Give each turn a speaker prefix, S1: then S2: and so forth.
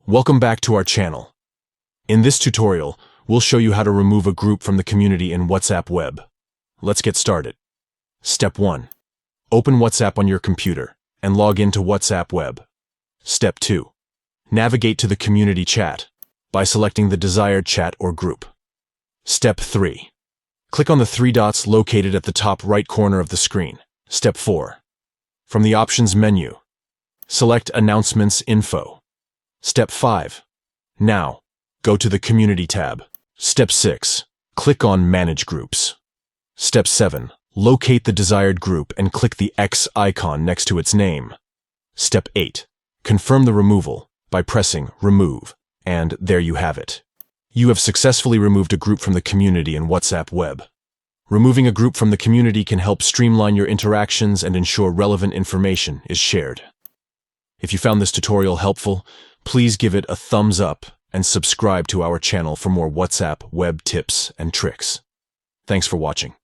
S1: Welcome back to our channel. In this tutorial, we'll show you how to remove a group from the community in WhatsApp Web. Let's get started. Step 1. Open WhatsApp on your computer and log into WhatsApp Web. Step 2. Navigate to the community chat by selecting the desired chat or group. Step 3. Click on the three dots located at the top right corner of the screen. Step 4. From the Options menu, select Announcements Info. Step 5. Now, go to the Community tab. Step 6. Click on Manage Groups. Step 7. Locate the desired group and click the X icon next to its name. Step 8. Confirm the removal by pressing Remove, and there you have it. You have successfully removed a group from the community in WhatsApp Web. Removing a group from the community can help streamline your interactions and ensure relevant information is shared. If you found this tutorial helpful, please give it a thumbs up and subscribe to our channel for more WhatsApp Web tips and tricks. Thanks for watching.